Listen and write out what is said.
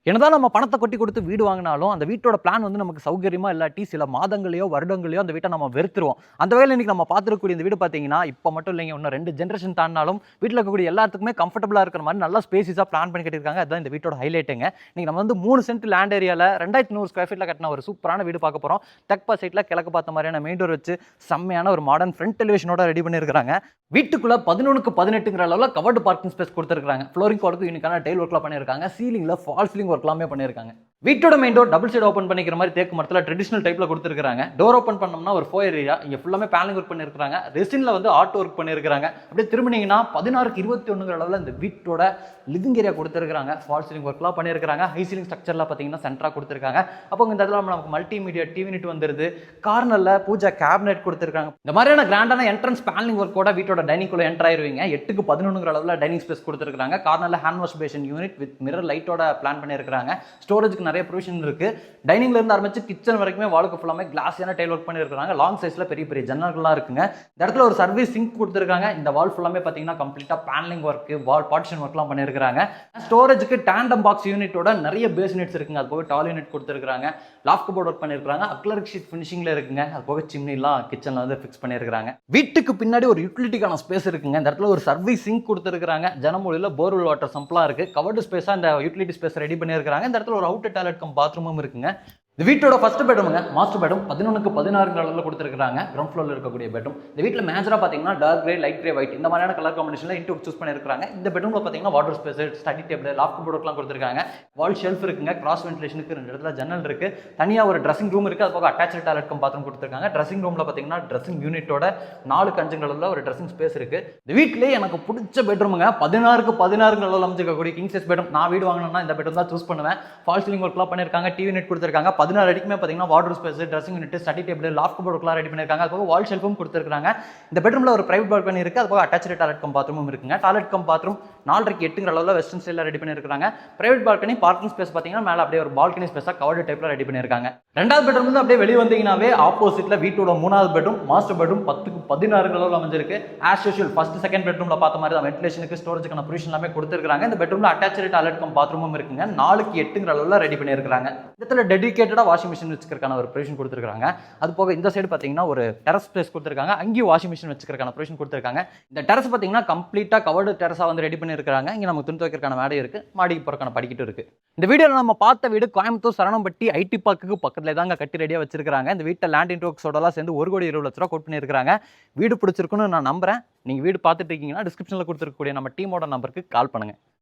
என்னதான் நம்ம பணத்தை கொட்டி கொடுத்து வீடு வாங்கினாலும் அந்த வீட்டோட பிளான் வந்து நமக்கு சௌகரியமா இல்லாட்டி சில மாதங்களையோ வருடங்களையோ அந்த வீட்டை நம்ம வெறுத்துருவோம். அந்த வகையில் இன்னைக்கு நம்ம பார்த்துருக்கக்கூடிய இந்த வீடு பார்த்தீங்கன்னா இப்போ மட்டும் இல்லைங்க, இன்னும் 2 ஜென்ரேஷன் தாண்டினாலும் வீட்டில் இருக்கக்கூடிய எல்லாத்துக்குமே கம்ஃபர்டபுளாக இருக்கிற மாதிரி நல்லா ஸ்பேசிஸாக பிளான் பண்ணி கட்டியிருக்காங்க. அதுதான் இந்த வீட்டோட ஹைலைட்டுங்க. இன்னைக்கு நம்ம வந்து 3 சென்ட் லேண்ட் ஏரியாவில் 2100 ஸ்கொயர் ஃபீட்டில் கட்டின ஒரு சூப்பரான வீடு பார்க்க போகிறோம். தெற்கு சைட்டில் கிழக்கு பார்த்த மாதிரியான மெயின் டோர் வச்சு செம்மையான ஒரு மாடர்ன் ஃப்ரண்ட் டெலிவிஷனோட ரெடி பண்ணியிருக்காங்க. வீட்டுக்குள்ள 11க்கு 18ங்கிற அளவில் கவர்டு பார்க்கிங் ஸ்பேஸ் கொடுத்துருக்காங்க. ஃப்ளோரிங் கோடுக்கு யூனிக்கான டைல் ஒர்க்லாம் பண்ணியிருக்காங்க. சீலிங்கில் ஃபால் சீலிங் ஒர்க்லாமே பண்ணியிருக்காங்க. வீட்டோட main door double side open பண்ணிக்கிற மாதிரி தேக்கு மரத்தில் ட்ரெடிஷனல் டைப்ல கொடுத்துருக்காங்க. டோர் ஓப்பன் பண்ணோம்னா ஒரு 4 ஏரியா, இங்க ஃபுல்லாமே பேனலிங் ஒர்க் பண்ணியிருக்காங்க. ரெசின்ல வந்து ஆர்ட் ஒர்க் பண்ணியிருக்காங்க. அப்படியே திரும்பினீங்கன்னா 16க்கு 21ங்கிற அளவில் இந்த வீட்டோட லிவிங் ஏரியா கொடுத்துருக்காங்க. ஃபால் சீலிங் ஒர்க்லாம் பண்ணியிருக்காங்க. ஹை சீலிங் ஸ்ட்ரக்சர்லாம் பார்த்தீங்கன்னா சென்டரா கொடுத்துருக்காங்க. அப்போ இந்த இடத்துல நமக்கு மல்டிமீடியா டிவி யூனிட் வந்துருது. கார்னர்ல பூஜா கேபினெட் கொடுத்துருக்காங்க. இந்த மாதிரியான கிராண்டான என்ட்ரன்ஸ் பேனலிங் ஒர்க்கோட வீட்டோட டைனிங் குள்ள என்டர் ஆயிருவீங்க. 8க்கு 11ங்கிற அளவில் டைனிங் ஸ்பேஸ் கொடுத்துருக்காங்க. கார்னர்ல hand wash basin unit with mirror லைட்டோட பிளான் பண்ணியிருக்காங்க. ஸ்டோரேஜ்க்கு நிறைய ப்ரொவிஷன் இருக்கு. டைனிங்ல இருந்து ஆரம்பிச்சு கிச்சன் வரைக்குமே வாலுக்கு ஃபுல்லாமே கிளாஸியான டைல் ஒர்க் பண்ணியிருக்காங்க. லாங் சைஸ்ல பெரிய பெரிய ஜன்னல்கள்லாம் இருக்குங்க. இந்த இடத்துல ஒரு சர்வீஸ் சிங்க் கொடுத்துருக்காங்க. இந்த வால் ஃபுல்லாமே பார்த்தீங்கன்னா கம்ப்ளீட்டா பேனலிங் ஒர்க், வால் பார்ட்டிஷன் ஒர்க்லாம் பண்ணியிருக்காங்க. ஸ்டோரேஜ்க்கு டேண்டம் பாக்ஸ் யூனிட்டோட நிறைய பேஸ் யூனிட்ஸ் இருக்குங்க. அது போக டால் யூனிட் கொடுத்துருக்காங்க. லாஃப்ட் கபோர்ட் ஒர்க் பண்ணியிருக்காங்க. அக்லரிக் ஷீட் ஃபினிஷிங்ல இருக்குங்க. அது போக சிம்னிலாம் கிச்சன்ல வந்து ஃபிக்ஸ் பண்ணியிருக்காங்க. வீட்டுக்கு பின்னாடி ஒரு யூட்டிலிட்டிக்கான ஸ்பேஸ் இருக்குங்க. இந்த இடத்துல ஒரு சர்வீஸ் சிங்க் கொடுத்துருக்காங்க. ஜனமொழியில் போர்வெல் வாட்டர் சம்ப்லாம் இருக்கு. கவர்டு ஸ்பேஸா இந்த யூட்டிலிட்டி ஸ்பேஸ் ரெடி பண்ணியிருக்காங்க. இந்த இடத்துல ஒரு அவுட்டர் டாய்லெட் கம் பாத்ரூமும் இருக்குங்க. இந்த வீட்டோட ஃபர்ஸ்ட் பெட்ரூமுங்க, மாஸ்டர் பெட்ரூம் 11க்கு 16 அளவில் கொடுத்துருக்காங்க. கிரவுண்ட் ஃப்ளோரில் இருக்கக்கூடிய பெட்ரூம். இந்த வீட்டில் மேஜராக பார்த்தீங்கன்னா dark grey, light grey, white இந்த மாதிரியான கலர் காம்பினேஷனில் இன்டூ சூஸ் பண்ணியிருக்காங்க. இந்த பெட்ரூமில் பார்த்தீங்கன்னா water space, study table, loft கபோர்ட்லாம் கொடுத்துருக்காங்க. வால் ஷெல்ஃப் இருக்குங்க. கிராஸ் வென்டிலேஷனுக்கு 2 இடத்துல ஜன்னல் இருக்கு. தனியாக ஒரு ட்ரெஸ்ஸிங் ரூம் இருக்கு. அது போக அட்டாச் டாய்லெட் கம் பாத்ரூம் கொடுத்துருக்காங்க. ட்ரெஸ்ஸிங் ரூமில் பார்த்தீங்கன்னா ட்ரெஸ்ஸிங் யூனிட்டோட 4 கஞ்சங்களில் ஒரு ட்ரெஸ்ஸிங் ஸ்பேஸ் இருக்கு. இந்த வீட்டிலே எனக்கு பிடிச்ச பெட்ரூமுங்க, 16க்கு 16 அளவில் அமைச்சிருக்கக்கூடிய கிங் சைஸ் பெட்ரூம். நான் வீடு வாங்கினேன்னா இந்த பெட்ரூம் தான் சூஸ் பண்ணுவேன். ஃபால் சீலிங் ஒர்க்லாம் பண்ணியிருக்காங்க. டிவி யூனிட் கொடுத்துருக்காங்க. 16 அடிக்குமே பார்த்தீங்கன்னா water space, dressing unit, study table, loft கபோர்ட்லாம் ரெடி பண்ணிருக்காங்க. அது போக வால் ஷெல்ஃபும் கொடுத்துருக்காங்க. இந்த பெட்ரூம்ல ஒரு பிரைவேட் பால்கனி இருக்கு. அது போக அட்டாச் டாய்லெட் கம் பாத்ரூமும் இருக்குங்க. டாய்லெட் கம் பாத்ரூம் 4க்கு 8ங்கிற அளவில் வெஸ்டர்ன் ஸ்டைலில் ரெடி பண்ணியிருக்காங்க. பிரைவேட் பால்கனி, பார்க்கிங் ஸ்பேஸ் பார்த்தீங்கன்னா மேலே அப்படியே ஒரு பால்கனி ஸ்பேஸாக கவர்டு டைப்ல ரெடி பண்ணியிருக்காங்க. 2வது பெட்ரூம் வந்து அப்படியே வெளியே வந்தீங்கன்னாவே ஆப்போசிட்ல வீட்டோட 3வது பெட்ரூம், மாஸ்டர் பெட்ரூம் 10க்கு 16 அளவில் அமைஞ்சிருக்கு. ஆஸ் யூஷுவல் ஃபர்ஸ்ட் செகண்ட் பெட்ரூம்ல பார்த்த மாதிரி தான் வென்டிலேஷனுக்கு, ஸ்டோரேஜ்க்கான ப்ரொவிஷன் எல்லாமே கொடுத்துருக்காங்க. இந்த பெட்ரூம்ல அட்டாச் டாய்லெட் கம் பாத்ரூமும் இருக்குங்க. 4க்கு 8ங்கிற அளவில் ரெடி பண்ணியிருக்காங்க. இடத்துல டெடிகேட்டடா வாஷிங் மிஷின் வச்சுக்கிறதுக்கான ஒரு ப்ரொவிஷன் கொடுத்துருக்காங்க. அது போக இந்த சைடு பார்த்தீங்கன்னா ஒரு டெரஸ் ஸ்பேஸ் கொடுத்துருக்காங்க. அங்கேயும் வாஷிங் மிஷின் வச்சுக்கிறதுக்கான ப்ரொவிஷன் கொடுத்துருக்காங்க. இந்த டெரஸ் பார்த்தீங்கன்னா கம்ப்ளீட்டா கவர்டு டெரஸா வந்து ரெடி பண்ணியிருக்காங்க. இங்க நமக்கு துணி துவைக்கிறதுக்கான மேடை இருக்கு. மாடிக்கு போறதுக்கான படிக்கட்டு இருக்கு. இந்த வீடியோல நம்ம பார்த்த வீடு கோயம்புத்தூர் சரணம்பட்டி ஐடி பார்க்குக்கு பக்கத்துல தாங்க கட்டி ரெடியா வச்சிருக்காங்க. இந்த வீட்டை லேண்ட் இன்ட்ரோக்ஸோடலாம் சேர்ந்து 1,20,00,000 கோட் பண்ணியிருக்காங்க. வீடு பிடிச்சிருக்குன்னு நான் நம்புறேன். நீங்க வீடு பார்த்துட்டு இருக்கீங்கன்னா டிஸ்கிரிப்ஷன்ல கொடுத்துருக்கக்கூடிய நம்ம டீமோட நம்பருக்கு கால் பண்ணுங்க.